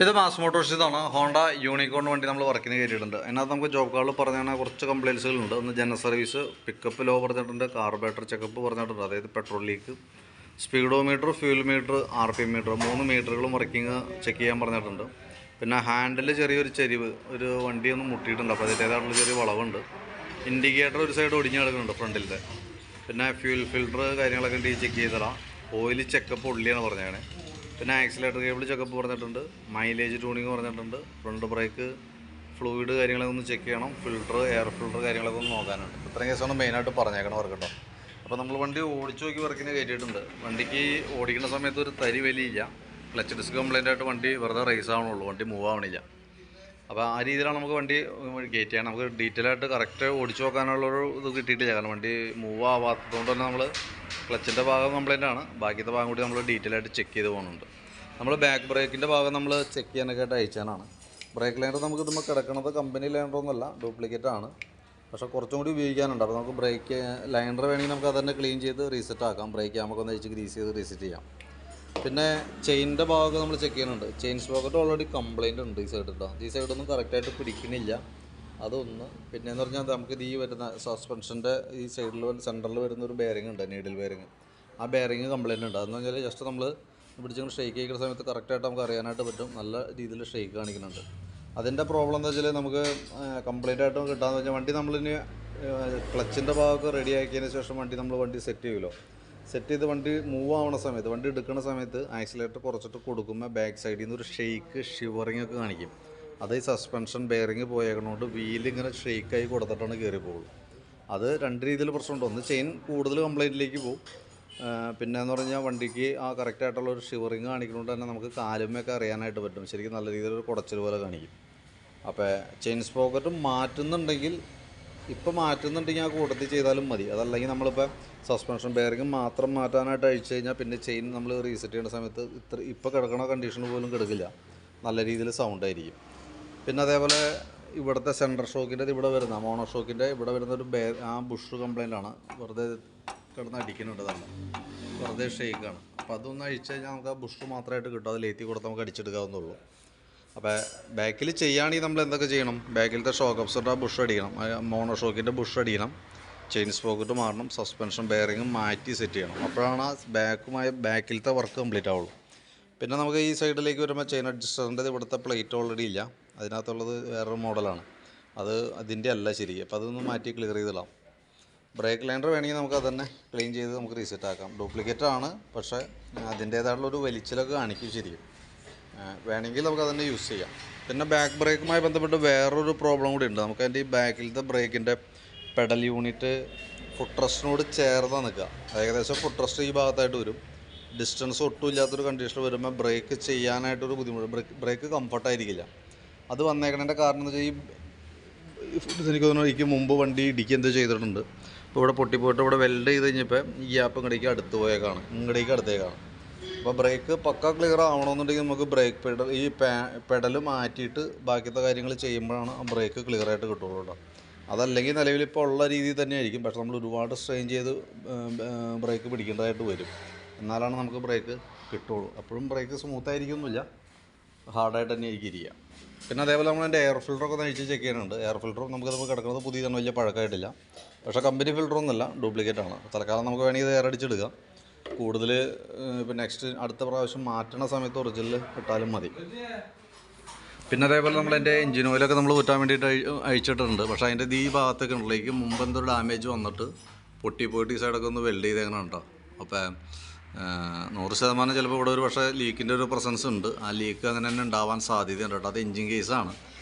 ഇത് mass മോട്ടോഴ്സിതാണ്. Honda unicorn വണ്ടി നമ്മൾ വർക്കിന് കയറ്റിയിട്ടുണ്ട്. അതിനകത്ത് നമുക്ക് ജോബ് കാർഡിൽ പറഞ്ഞാൽ കുറച്ച് കംപ്ലയിൻസുകളുണ്ട്. ഒന്ന് ജനറൽ സർവീസ്, പിക്കപ്പ് ലോ പറഞ്ഞിട്ടുണ്ട്, കാർബറേറ്റർ ചെക്കപ്പ് പറഞ്ഞിട്ടുണ്ട്, അതായത് petrol leak, speedometer, fuel meter, RPM meter, 3 മീറ്ററുകളും വർക്കിംഗ് ചെക്ക് ചെയ്യാൻ പറഞ്ഞിട്ടുണ്ട്. പിന്നെ ഹാൻഡിൽ ചെറിയൊരു ചെരിവ്, ഒരു വണ്ടി ഒന്ന് മുട്ടിയിട്ടുണ്ട്, അപ്പോൾ അതിൻ്റേതായിട്ടുള്ള ചെറിയ വളവുണ്ട്. ഇൻഡിക്കേറ്റർ ഒരു സൈഡ് ഒടിഞ്ഞ് കിടക്കുന്നുണ്ട് ഫ്രണ്ടിലത്തെ. പിന്നെ ഫ്യൂൽ ഫിൽറ്റർ കാര്യങ്ങളൊക്കെ ഉണ്ട്, ചെക്ക് ചെയ്തതാണ്. ഓയിൽ ചെക്കപ്പ് ഉള്ളിയാണ് പറഞ്ഞതാണ്. പിന്നെ ആക്സിലേറ്റർ കേബിൾ ചെക്കപ്പ് പറഞ്ഞിട്ടുണ്ട്, മൈലേജ് ട്യൂണിങ് പറഞ്ഞിട്ടുണ്ട്, ഫ്രണ്ട് ബ്രേക്ക് ഫ്ലൂയിഡ് കാര്യങ്ങളൊക്കെ ഒന്ന് ചെക്ക് ചെയ്യണം, ഫിൽറ്റർ, എയർ ഫിൽറ്റർ കാര്യങ്ങളൊക്കെ ഒന്ന് നോക്കാനുണ്ട്. ഇത്രയും കേസാണ് മെയിനായിട്ട് പറഞ്ഞേക്കണം വർക്ക് കേട്ടോ. അപ്പോൾ നമ്മൾ വണ്ടി ഓടിച്ചു നോക്കി വർക്കിന് കയറ്റിയിട്ടുണ്ട്. വണ്ടിക്ക് ഓടിക്കുന്ന സമയത്ത് ഒരു തരി വലിയില്ല, ക്ലച്ച് ഡിസ്ക് കംപ്ലൈൻ്റ് ആയിട്ട് വണ്ടി വെറുതെ റേസ് ആവണുള്ളൂ, വണ്ടി മൂവ് ആവണില്ല. അപ്പോൾ ആ രീതിയിലാണ് നമുക്ക് വണ്ടി കയറ്റിയാണ്. നമുക്ക് ഡീറ്റെയിൽ ആയിട്ട് കറക്റ്റ് ഓടിച്ചു നോക്കാനുള്ളൊരു ഇത് കിട്ടിയിട്ടില്ല, കാരണം വണ്ടി മൂവ് ആവാത്തതുകൊണ്ട് തന്നെ നമ്മൾ ക്ലച്ചിൻ്റെ ഭാഗം കംപ്ലൈൻ്റ് ആണ്, ബാക്കിയത്തെ ഭാഗം കൂടി നമ്മൾ ഡീറ്റെയിൽ ആയിട്ട് ചെക്ക് ചെയ്ത് പോകുന്നുണ്ട്. നമ്മൾ ബാക്ക് ബ്രേക്കിൻ്റെ ഭാഗം നമ്മൾ ചെക്ക് ചെയ്യാനൊക്കെ ആയിട്ട് അയച്ചാനാണ്. ബ്രേക്ക് ലൈനർ നമുക്ക് ഇതുമ്പോൾ കിടക്കുന്നത് കമ്പനി ലൈനറൊന്നുമല്ല, ഡ്യൂപ്ലിക്കേറ്റ് ആണ്, പക്ഷേ കുറച്ചും കൂടി ഉപയോഗിക്കാനുണ്ട്. അപ്പോൾ നമുക്ക് ബ്രേക്ക് ലൈനർ വേണമെങ്കിൽ നമുക്ക് അത് തന്നെ ക്ലീൻ ചെയ്ത് റീസെറ്റ് ആക്കാം. ബ്രേക്ക് നമുക്കൊന്ന് അയച്ച് ഗ്രീസ് ചെയ്ത് റീസെറ്റ് ചെയ്യാം. പിന്നെ ചെയിനിൻ്റെ ഭാഗമൊക്കെ നമ്മൾ ചെക്ക് ചെയ്യുന്നുണ്ട്. ചെയിൻ സ്പോക്കറ്റ് ഓൾറെഡി കംപ്ലൈൻറ്റ് ഉണ്ട് ഈ സൈഡിൽ. ഈ സൈഡൊന്നും കറക്റ്റായിട്ട് പിടിക്കുന്നില്ല, അതൊന്ന്. പിന്നെയെന്ന് പറഞ്ഞാൽ നമുക്ക് ഈ വരുന്ന സസ്പെൻഷൻ്റെ ഈ സൈഡിൽ സെൻറ്ററിൽ വരുന്ന ഒരു ബെയറിംഗ് ഉണ്ട്, നീഡിൽ ബെയറിംഗ്. ആ ബെയറിംഗ് കംപ്ലൈൻറ്റ് ഉണ്ട്. അതെന്ന് പറഞ്ഞാൽ ജസ്റ്റ് നമ്മൾ പിടിച്ചുകൊണ്ട് ഷെയ്ക്ക് ചെയ്യുന്ന സമയത്ത് കറക്റ്റായിട്ട് നമുക്ക് അറിയാനായിട്ട് പറ്റും, നല്ല രീതിയിൽ ഷെയ്ക്ക് കാണിക്കുന്നുണ്ട്. അതിൻ്റെ പ്രോബ്ലം എന്താ വെച്ചാൽ നമുക്ക് കംപ്ലൈൻ്റ് ആയിട്ടും കിട്ടാമെന്ന് വെച്ചാൽ വണ്ടി നമ്മളിനി ക്ലച്ചിൻ്റെ ഭാഗമൊക്കെ റെഡി ആക്കിയതിന് ശേഷം വണ്ടി സെറ്റ് ചെയ്യുമല്ലോ. സെറ്റ് ചെയ്ത് വണ്ടി മൂവ് ആവുന്ന സമയത്ത്, വണ്ടി എടുക്കുന്ന സമയത്ത് ആക്സിലേറ്റർ കുറച്ചിട്ട് കൊടുക്കുമ്പോൾ ബാക്ക് സൈഡിൽ നിന്ന് ഒരു ഷെയ്ക്ക്, ഷിവറിങ് ഒക്കെ കാണിക്കും. അത് ഈ സസ്പെൻഷൻ ബെയറിങ് പോയേക്കണോണ്ട് വീലിങ്ങനെ ഷെയ്ക്കായി കൊടുത്തിട്ടാണ് കയറി പോകുള്ളൂ. അത് രണ്ട് രീതിയിൽ പ്രശ്നമുണ്ട്. ഒന്ന് ചെയിൻ കൂടുതൽ കംപ്ലൈൻറ്റിലേക്ക് പോകും, പിന്നെയെന്ന് പറഞ്ഞാൽ വണ്ടിക്ക് ആ കറക്റ്റായിട്ടുള്ള ഒരു ഷിവറിങ് കാണിക്കുന്നതുകൊണ്ട് തന്നെ നമുക്ക് കാലുമൊക്കെ അറിയാനായിട്ട് പറ്റും, ശരിക്കും നല്ല രീതിയിലൊരു കുടച്ചിൽ പോലെ കാണിക്കും. അപ്പോൾ ചെയിൻ സ്പോക്കറ്റ് മാറ്റുന്നുണ്ടെങ്കിൽ ആ കൂട്ടത്തിൽ ചെയ്താലും മതി. അതല്ലെങ്കിൽ നമ്മളിപ്പോൾ സസ്പെൻഷൻ ബെയറിങ് മാത്രം മാറ്റാനായിട്ട് അഴിച്ചു കഴിഞ്ഞാൽ പിന്നെ ചെയിൻ നമ്മൾ റീസെറ്റ് ചെയ്യുന്ന സമയത്ത് ഇപ്പോൾ കിടക്കുന്ന കണ്ടീഷനിൽ പോലും കിടക്കില്ല, നല്ല രീതിയിൽ സൗണ്ട് ആയിരിക്കും. പിന്നെ അതേപോലെ ഇവിടുത്തെ സെൻട്രൽ ഷോക്കിൻ്റെ ഇവിടെ വരുന്ന മോണോ ഷോക്കിൻ്റെ ഇവിടെ വരുന്ന ഒരു ആ ബുഷ് കംപ്ലൈൻ്റ് ആണ്, വെറുതെ കിടന്ന് അടിക്കുന്നുണ്ട്, തന്നെ വെറുതെ ഷെയ്ക്കാണ്. അപ്പോൾ അതൊന്ന് അഴിച്ചു കഴിഞ്ഞാൽ നമുക്ക് ആ ബുഷ് മാത്രമായിട്ട് കിട്ടും, അത് ലേത്തി കൊടുത്ത് നമുക്ക് അടിച്ചെടുക്കാവുന്നുള്ളൂ. അപ്പോൾ ബാക്കിൽ ചെയ്യുകയാണെങ്കിൽ നമ്മൾ എന്തൊക്കെ ചെയ്യണം? ബാക്കിലത്തെ ഷോക്ക് അബ്സോർബർ ബുഷ് അടിക്കണം, മോണോ ഷോക്കിൻ്റെ ബുഷ് അടിക്കണം, ചെയിൻ സ്പോക്കറ്റ് മാറണം, സസ്പെൻഷൻ ബെയറിങ് മാറ്റി സെറ്റ് ചെയ്യണം. അപ്പോഴാണ് ആ ബാക്കിലത്തെ വർക്ക് കംപ്ലീറ്റ് ആവുള്ളൂ. പിന്നെ നമുക്ക് ഈ സൈഡിലേക്ക് വരുമ്പോൾ ചെയിൻ അഡ്ജസ്റ്ററിൻ്റെ ഇവിടുത്തെ പ്ലേറ്റ് ഓൾറെഡി ഇല്ല, അതിനകത്തുള്ളത് വേറൊരു മോഡലാണ്, അത് അതിൻ്റെ അല്ല ശരി. അപ്പോൾ അതൊന്ന് മാറ്റി ക്ലിയർ ചെയ്തിടാം. ബ്രേക്ക് ലൈനർ വേണമെങ്കിൽ നമുക്ക് അത് തന്നെ ക്ലീൻ ചെയ്ത് നമുക്ക് റീസെറ്റ് ആക്കാം. ഡ്യൂപ്ലിക്കേറ്റ് ആണ്, പക്ഷേ അതിൻ്റേതായിട്ടുള്ളൊരു വലിച്ചിലൊക്കെ കാണിക്കും ശരിക്കും. വേണമെങ്കിൽ നമുക്ക് അതന്നെ യൂസ് ചെയ്യാം. പിന്നെ ബാക്ക് ബ്രേക്കുമായി ബന്ധപ്പെട്ട് വേറൊരു പ്രോബ്ലം കൂടി ഉണ്ട്. നമുക്ക് അതിൻ്റെ ഈ ബാക്കിലത്തെ ബ്രേക്കിൻ്റെ പെഡൽ യൂണിറ്റ് ഫുട് റെസ്റ്റിനോട് ചേർന്നാണ് നിൽക്കുക. ഏകദേശം ഫുട് റെസ്റ്റ് ഈ ഭാഗത്തായിട്ട് വരും. ഡിസ്റ്റൻസ് ഒട്ടും ഇല്ലാത്തൊരു കണ്ടീഷനിൽ വരുമ്പോൾ ബ്രേക്ക് ചെയ്യാനായിട്ടൊരു ബുദ്ധിമുട്ട്, ബ്രേക്ക് കംഫർട്ടായിരിക്കില്ല. അത് വന്നേക്കണതിൻ്റെ കാരണം എന്ന് വെച്ചാൽ എനിക്ക് തോന്നുന്നു എനിക്ക് മുമ്പ് വണ്ടി ഇടിക്കുക എന്തോ ചെയ്തിട്ടുണ്ട്. ഇപ്പോൾ ഇവിടെ പൊട്ടിപ്പോയിട്ട് ഇവിടെ വെൽഡ് ചെയ്ത് കഴിഞ്ഞപ്പോൾ ഈ ഗ്യാപ്പ് ഇങ്ങടേക്ക് അടുത്തേക്കാണ്. അപ്പോൾ ബ്രേക്ക് പക്ക ക്ലിയർ ആവണമെന്നുണ്ടെങ്കിൽ നമുക്ക് ബ്രേക്ക് പെഡൽ മാറ്റിയിട്ട് ബാക്കിയത്തെ കാര്യങ്ങൾ ചെയ്യുമ്പോഴാണ് ആ ബ്രേക്ക് ക്ലിയർ ആയിട്ട് കിട്ടുള്ളൂ കേട്ടോ. അതല്ലെങ്കിൽ നിലവിലിപ്പോൾ ഉള്ള രീതിയിൽ തന്നെ ആയിരിക്കും, പക്ഷെ നമ്മൾ ഒരുപാട് സ്ട്രെയിൻ ചെയ്ത് ബ്രേക്ക് പിടിക്കേണ്ടതായിട്ട് വരും, എന്നാലാണ് നമുക്ക് ബ്രേക്ക് കിട്ടുള്ളൂ. അപ്പോഴും ബ്രേക്ക് സ്മൂത്തായിരിക്കുന്നില്ല, ഹാർഡായിട്ട് തന്നെ ആയിരിക്കും ഇരിക്കുക. പിന്നെ അതേപോലെ നമ്മൾ അതിൻ്റെ എയർ ഫിൽറ്ററൊക്കെ ഒന്ന് അഴിച്ച് ചെക്ക് ചെയ്യാനുണ്ട്. എയർ ഫിൽറ്ററും നമുക്ക് കിടക്കുന്നത് പുതിയതാണ്, വലിയ പഴക്കമായിട്ടില്ല, പക്ഷേ കമ്പനി ഫിൽറ്ററൊന്നുമല്ല, ഡ്യൂപ്ലിക്കേറ്റാണ്. തൽക്കാലം നമുക്ക് വേണമെങ്കിൽ ഇത് എയർ അടിച്ചെടുക്കാം. കൂടുതൽ ഇപ്പോൾ അടുത്ത പ്രാവശ്യം മാറ്റണ സമയത്ത് ഒറിജിനൽ ഇട്ടാലും മതി. പിന്നെ അതേപോലെ നമ്മളതിൻ്റെ എഞ്ചിൻ ഓയിലൊക്കെ നമ്മൾ ഊറ്റാൻ വേണ്ടിയിട്ട് അഴിച്ചിട്ടുണ്ട്, പക്ഷേ അതിൻ്റെ ഈ ഭാഗത്തൊക്കെ ഉള്ളിലേക്ക് മുമ്പ് എന്തൊരു ഡാമേജ് വന്നിട്ട് പൊട്ടിപ്പോയിട്ട് ഈ സൈഡൊക്കെ ഒന്ന് വെൽഡ് ചെയ്തേക്കണം കേട്ടോ. അപ്പോൾ 100% ചിലപ്പോൾ ഇവിടെ ഒരു പക്ഷേ ലീക്കിൻ്റെ ഒരു പ്രസൻസ് ഉണ്ട്. ആ ലീക്ക് അങ്ങനെ തന്നെ ഉണ്ടാവാൻ സാധ്യതയുണ്ട് കേട്ടോ. അത് എഞ്ചിൻ കേസാണ്.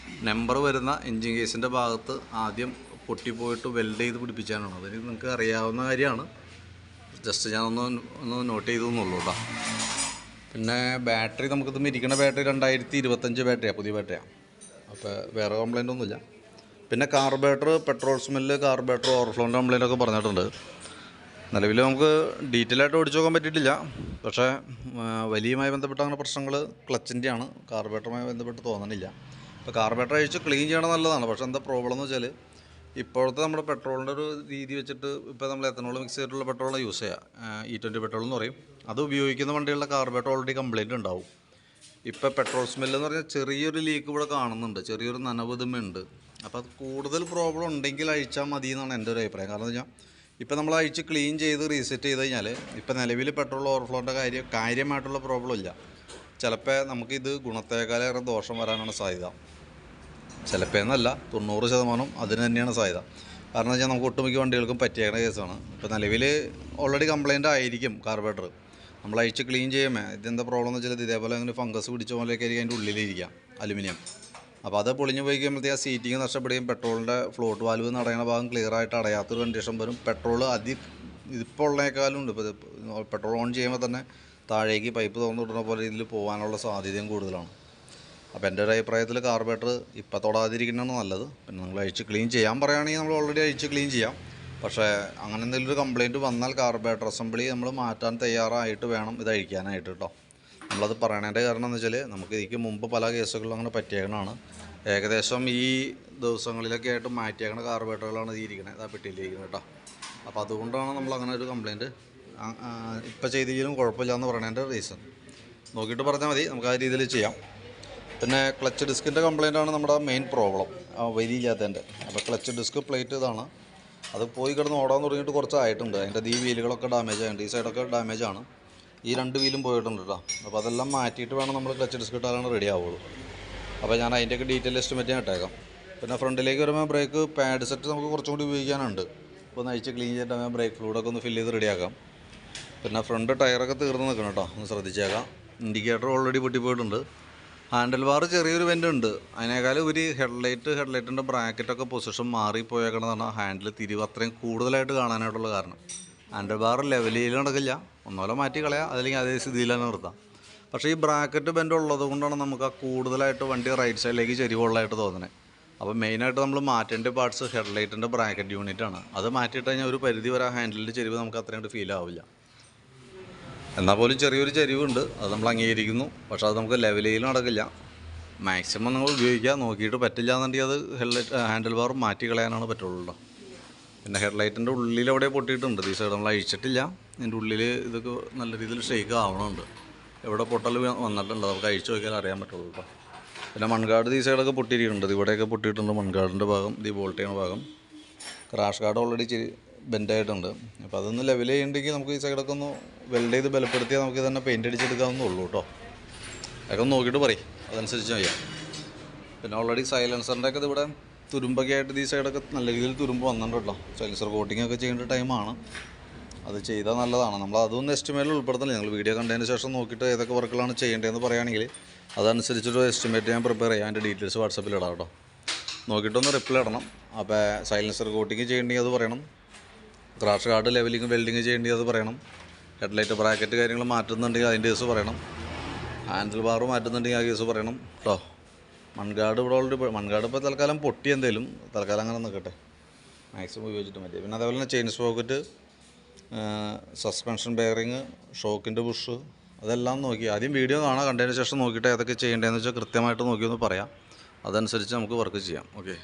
നമ്പർ വരുന്ന എഞ്ചിൻ കേസിൻ്റെ ഭാഗത്ത് ആദ്യം പൊട്ടിപ്പോയിട്ട് വെൽഡ് ചെയ്ത് പിടിപ്പിച്ചാണ്. അതിന് നിങ്ങൾക്ക് അറിയാവുന്ന കാര്യമാണ്, ജസ്റ്റ് ഞാൻ ഒന്ന് നോട്ട് ചെയ്തെന്നുള്ളൂ കേട്ടോ. പിന്നെ ബാറ്ററി നമുക്കിത് ഇരിക്കുന്ന ബാറ്ററി 2025 ബാറ്ററിയാണ്, പുതിയ ബാറ്ററിയാണ്. അപ്പോൾ വേറെ കംപ്ലൈൻ്റ് ഒന്നുമില്ല. പിന്നെ കാർബറേറ്റർ പെട്രോൾ സ്മെല്ല്, കാർബറേറ്റർ ഓവർഫ്ലോൻ്റെ കംപ്ലൈൻ്റൊക്കെ പറഞ്ഞിട്ടുണ്ട്. നിലവിൽ നമുക്ക് ഡീറ്റെയിൽ ആയിട്ട് ഓടിച്ചു നോക്കാൻ പറ്റിയിട്ടില്ല, പക്ഷേ വലിയുമായി ബന്ധപ്പെട്ട അങ്ങനെ പ്രശ്നങ്ങൾ ക്ലച്ചിൻ്റെയാണ്, കാർബറേറ്ററുമായി ബന്ധപ്പെട്ട് തോന്നണില്ല. ഇപ്പോൾ കാർബറേറ്റർ അഴിച്ച് ക്ലീൻ ചെയ്യണം നല്ലതാണ്, പക്ഷേ എന്താ പ്രോബ്ലം എന്ന് വെച്ചാൽ ഇപ്പോഴത്തെ നമ്മുടെ പെട്രോളിൻ്റെ ഒരു രീതി വെച്ചിട്ട് ഇപ്പോൾ നമ്മൾ എത്തനോൾ മിക്സ് ചെയ്തിട്ടുള്ള പെട്രോളാണ് യൂസ് ചെയ്യുക, E20 പെട്രോൾ എന്ന് പറയും. അത് ഉപയോഗിക്കുന്ന വണ്ടികളുടെ കാർബറേറ്റർ ഓൾറെഡി കംപ്ലൈൻറ്റ് ഉണ്ടാവും. ഇപ്പോൾ പെട്രോൾ സ്മെല്ലെന്ന് പറഞ്ഞാൽ ചെറിയൊരു ലീക്ക് ഇവിടെ കാണുന്നുണ്ട്, ചെറിയൊരു നനവുതുമുണ്ട്. അപ്പോൾ അത് കൂടുതൽ പ്രോബ്ലം ഉണ്ടെങ്കിൽ അഴിച്ചാൽ മതി എന്നാണ് എൻ്റെ ഒരു അഭിപ്രായം. കാരണം എന്ന് വെച്ചാൽ ഇപ്പോൾ നമ്മൾ അഴിച്ച് ക്ലീൻ ചെയ്ത് റീസെറ്റ് ചെയ്ത് കഴിഞ്ഞാൽ ഇപ്പോൾ നിലവിൽ പെട്രോൾ ഓവർഫ്ലോൻ്റെ കാര്യമായിട്ടുള്ള പ്രോബ്ലം ഇല്ല. ചിലപ്പോൾ നമുക്കിത് ഗുണത്തേക്കാളേറെ ദോഷം വരാനാണ് സാധ്യത. ചിലപ്പോൾ എന്നല്ല 90% അതിന് തന്നെയാണ് സാധ്യത. കാരണം വെച്ചാൽ നമുക്ക് ഒട്ടുമിക്ക വണ്ടികൾക്കും പറ്റിയേക്കുന്ന കേസാണ്. ഇപ്പോൾ നിലവിൽ ഓൾറെഡി കംപ്ലയിൻ്റ് ആയിരിക്കും കാർബറേറ്റർ. നമ്മൾ അഴിച്ച് ക്ലീൻ ചെയ്യുമ്പോൾ ഇതെന്താ പ്രോബ്ലം എന്ന് വെച്ചാൽ ഇതേപോലെ അങ്ങനെ ഫംഗസ് പിടിച്ച പോലെയൊക്കെ ആയിരിക്കും അതിൻ്റെ ഉള്ളിലിരിക്കാം അലുമിനിയം. അപ്പോൾ അത് പൊളിഞ്ഞു പോയി കഴിയുമ്പോഴത്തേക്ക് ആ സീറ്റിങ് നഷ്ടപ്പെടുകയും പെട്രോളിൻ്റെ ഫ്ലോട്ട് വാൽവ് നടയുന്ന ഭാഗം ക്ലിയർ ആയിട്ട് അടയാത്തൊരു കണ്ടീഷൻ വരും. പെട്രോൾ ഇതിപ്പോൾ ഉള്ളതിനേക്കാളും ഉണ്ട്. ഇപ്പോൾ പെട്രോൾ ഓൺ ചെയ്യുമ്പോൾ തന്നെ താഴേക്ക് പൈപ്പ് തുറന്നു വിടുന്ന പോലെ രീതിയിൽ പോകാനുള്ള സാധ്യതയും കൂടുതലാണ്. അപ്പോൾ എൻ്റെ ഒരു അഭിപ്രായത്തിൽ കാർബറേറ്റർ ഇപ്പോൾ തൊടാതിരിക്കുന്നതാണ് നല്ലത്. പിന്നെ നിങ്ങൾ അഴിച്ച് ക്ലീൻ ചെയ്യാൻ പറയുകയാണെങ്കിൽ നമ്മൾ ഓൾറെഡി അഴിച്ച് ക്ലീൻ ചെയ്യാം. പക്ഷേ അങ്ങനെ എന്തെങ്കിലും ഒരു കംപ്ലയിൻറ്റ് വന്നാൽ കാർബറേറ്റർ അസംബ്ലി നമ്മൾ മാറ്റാൻ തയ്യാറായിട്ട് വേണം ഇത് അഴിക്കാനായിട്ട് കേട്ടോ. നമ്മളത് പറയണതിൻ്റെ കാരണം എന്ന് വെച്ചാൽ നമുക്ക് ഇതിക്ക് മുമ്പ് പല കേസുകളിലും അങ്ങനെ പറ്റിയേക്കണതാണ്. ഏകദേശം ഈ ദിവസങ്ങളിലൊക്കെ ആയിട്ട് മാറ്റിയേക്കണ കാർബറേറ്ററുകളാണ് ഇത് ഇരിക്കണത്, ആ പെട്ടിയിലിരിക്കുന്നത് കേട്ടോ. അപ്പോൾ അതുകൊണ്ടാണ് നമ്മൾ അങ്ങനെ ഒരു കംപ്ലയിൻറ്റ് ഇപ്പോൾ ചെയ്തെങ്കിലും കുഴപ്പമില്ല എന്ന് പറയണതിൻ്റെ റീസൺ. നോക്കിയിട്ട് പറഞ്ഞാൽ മതി, നമുക്ക് ആ രീതിയിൽ ചെയ്യാം. പിന്നെ ക്ലച്ച് ഡിസ്കിൻ്റെ കംപ്ലയിൻ്റാണ് നമ്മുടെ മെയിൻ പ്രോബ്ലം, വലിയില്ലാത്തതിൻ്റെ. അപ്പോൾ ക്ലച്ച് ഡിസ്ക് പ്ലേറ്റ് ഇതാണ്, അത് പോയി കിടന്ന് ഓടാൻ തുടങ്ങിയിട്ട് കുറച്ചായിട്ടുണ്ട്. അതിൻ്റെ ഈ വീലുകളൊക്കെ ഡാമേജ് ആയിട്ടുണ്ട്, ഈ സൈഡൊക്കെ ഡാമേജാണ്. ഈ 2 വീലും പോയിട്ടുണ്ട് കേട്ടോ. അപ്പോൾ അതെല്ലാം മാറ്റിയിട്ട് വേണം നമ്മൾ ക്ലച്ച് ഡിസ്ക് ഇട്ടാലാണ് റെഡി ആവുള്ളൂ. അപ്പോൾ ഞാൻ അതിൻ്റെയൊക്കെ ഡീറ്റെയിൽ എസ്റ്റിമേറ്റ് ഞാൻ ഇട്ടേക്കാം. പിന്നെ ഫ്രണ്ടിലേക്ക് വരുമ്പോൾ ബ്രേക്ക് പാഡ് സെറ്റ് നമുക്ക് കുറച്ചും കൂടി ഉപയോഗിക്കാനുണ്ട്. അപ്പോൾ ഒന്ന് അഴിച്ച് ക്ലീൻ ചെയ്തിട്ട് ബ്രേക്ക് ഫ്ലൂഡൊക്കെ ഒന്ന് ഫില്ല് ചെയ്ത് റെഡിയാക്കാം. പിന്നെ ഫ്രണ്ട് ടയറൊക്കെ തീർന്ന് നിൽക്കണം കേട്ടോ, ഒന്ന് ശ്രദ്ധിച്ചേക്കാം. ഇൻഡിക്കേറ്റർ ഓൾറെഡി പൊട്ടിപ്പോയിട്ടുണ്ട്. ഹാൻഡിൽ ബാർ ചെറിയൊരു വെൻ്റ് ഉണ്ട്. അതിനേക്കാളും ഒരു ഹെഡ്ലൈറ്റിൻ്റെ ബ്രാക്കറ്റൊക്കെ പൊസിഷൻ മാറിപ്പോയേക്കണമെന്നാണ് ഹാൻഡിൽ തിരിവ് അത്രയും കൂടുതലായിട്ട് കാണാനായിട്ടുള്ള കാരണം. ഹാൻഡിൽ ബാർ ലെവലിൽ നടക്കില്ല, ഒന്നോലെ മാറ്റി കളയാം, അതല്ലെങ്കിൽ അതേ സ്ഥിതിയിൽ തന്നെ നിർത്താം. പക്ഷേ ഈ ബ്രാക്കറ്റ് ബെൻഡ് ഉള്ളത് കൊണ്ടാണ് നമുക്ക് ആ കൂടുതലായിട്ട് വണ്ടി റൈറ്റ് സൈഡിലേക്ക് ചെരിവുള്ളതായിട്ട് തോന്നുന്നത്. അപ്പോൾ മെയിനായിട്ട് നമ്മൾ മാറ്റേണ്ട പാർട്സ് ഹെഡ്ലൈറ്റിൻ്റെ ബ്രാക്കറ്റ് യൂണിറ്റാണ്. അത് മാറ്റിയിട്ട് കഴിഞ്ഞാൽ ഒരു പരിധി വരെ ആ ഹാൻഡിലിൻ്റെ ചെരിവ് നമുക്ക് അത്രയും ഫീൽ ആവില്ല. എന്നാൽ പോലും ചെറിയൊരു ചെരിവുണ്ട്, അത് നമ്മൾ അംഗീകരിക്കുന്നു. പക്ഷേ അത് നമുക്ക് ലെവലിൽ നടക്കില്ല. മാക്സിമം നിങ്ങൾ ഉപയോഗിക്കുക, നോക്കിയിട്ട് പറ്റില്ല എന്നുണ്ടെങ്കിൽ അത് ഹാൻഡിൽ ബാർ മാറ്റി കളയാനാണ് പറ്റുള്ളൂ. പിന്നെ ഹെഡ്ലൈറ്റിൻ്റെ ഉള്ളിലെവിടെ പൊട്ടിയിട്ടുണ്ട്, ഈ സൈഡ് നമ്മൾ അഴിച്ചിട്ടില്ല. ഇതിൻ്റെ ഉള്ളിൽ ഇതൊക്കെ നല്ല രീതിയിൽ ഷെയ്ക്ക് ആവണമുണ്ട്. എവിടെ പൊട്ടൽ വന്നിട്ടുണ്ട്, നമുക്ക് അഴിച്ചു നോക്കിയാൽ അറിയാൻ പറ്റുള്ളൂ കേട്ടോ. പിന്നെ മൺകാർഡ് ഈ സൈഡൊക്കെ പൊട്ടിയിട്ടുണ്ട്, ഇവിടെയൊക്കെ പൊട്ടിയിട്ടുണ്ട്. മൺകാർഡിൻ്റെ ഭാഗം, ഇത് ബോൾട്ട് ചെയ്യുന്ന ഭാഗം. ക്രാഷ് കാർഡ് ഓൾറെഡി ബെൻഡായിട്ടുണ്ട്. അപ്പോൾ അതൊന്ന് ലെവൽ ചെയ്യുന്നുണ്ടെങ്കിൽ നമുക്ക് ഈ സൈഡൊക്കെ ഒന്ന് വെൽഡ് ചെയ്ത് ബലപ്പെടുത്തിയാൽ നമുക്ക് തന്നെ പെയിൻ്റ് അടിച്ചെടുക്കാവുന്നേ ഉള്ളൂ കേട്ടോ. അതൊക്കെ ഒന്ന് നോക്കിയിട്ട് പറയും, അതനുസരിച്ച് ചെയ്യാം. പിന്നെ ഓൾറെഡി സൈലൻസറിൻ്റെ ഒക്കെ ഇവിടെ തുരുമ്പൊക്കെ ആയിട്ട് ഈ സൈഡൊക്കെ നല്ല രീതിയിൽ തുരുമ്പ് വന്നിട്ടുണ്ട് കേട്ടോ. സൈലൻസർ കോട്ടിംഗ് ഒക്കെ ചെയ്യേണ്ട ടൈമാണ്, അത് ചെയ്താൽ നല്ലതാണ്. നമ്മൾ അതൊന്നും എസ്റ്റിമേറ്റിൽ ഉൾപ്പെടുത്തില്ല. ഞങ്ങൾ വീഡിയോ കണ്ടതിന് ശേഷം നോക്കിയിട്ട് ഏതൊക്കെ വർക്കുകളാണ് ചെയ്യേണ്ടതെന്ന് പറയുകയാണെങ്കിൽ അതനുസരിച്ചൊരു എസ്റ്റിമേറ്റ് ഞാൻ പ്രിപ്പയർ ചെയ്യാം. അതിൻ്റെ ഡീറ്റെയിൽസ് വാട്സപ്പിൽ ഇടാം കേട്ടോ. നോക്കിയിട്ടൊന്ന് റിപ്ലൈ ഇടണം. അപ്പോൾ സൈലൻസർ കോട്ടിങ് ചെയ്യേണ്ടെങ്കിൽ അത് പറയണം. ക്രാഷ് കാർഡ് ലെവലിങ് വെൽഡിങ് ചെയ്യേണ്ടത് അത് പറയണം. ഹെഡ്ലൈറ്റ് ബ്രാക്കറ്റ് കാര്യങ്ങൾ മാറ്റുന്നുണ്ടെങ്കിൽ അതിൻ്റെ കേസ് പറയണം. ഹാൻഡിൽ ബാർ മാറ്റുന്നുണ്ടെങ്കിൽ ആ കേസ് പറയണം കേട്ടോ. മൺകാർഡ് ഇവിടെ ഓൾറെഡി മൺകാർഡ് ഇപ്പോൾ തൽക്കാലം പൊട്ടി, എന്തേലും തൽക്കാലം അങ്ങനെ നിൽക്കട്ടെ, മാക്സിമം ഉപയോഗിച്ചിട്ട് മതി. പിന്നെ അതേപോലെ തന്നെ ചെയിൻ സ്പോക്കറ്റ്, സസ്പെൻഷൻ ബെയറിങ്, ഷോക്കിൻ്റെ ബുഷ്, അതെല്ലാം നോക്കി ആദ്യം വീഡിയോ കാണാം. കണ്ടതിന് ശേഷം നോക്കിയിട്ട് ഏതൊക്കെ ചെയ്യേണ്ടതെന്ന് വെച്ചാൽ കൃത്യമായിട്ട് നോക്കിയൊന്ന് പറയാം. അതനുസരിച്ച് നമുക്ക് വർക്ക് ചെയ്യാം. ഓക്കെ.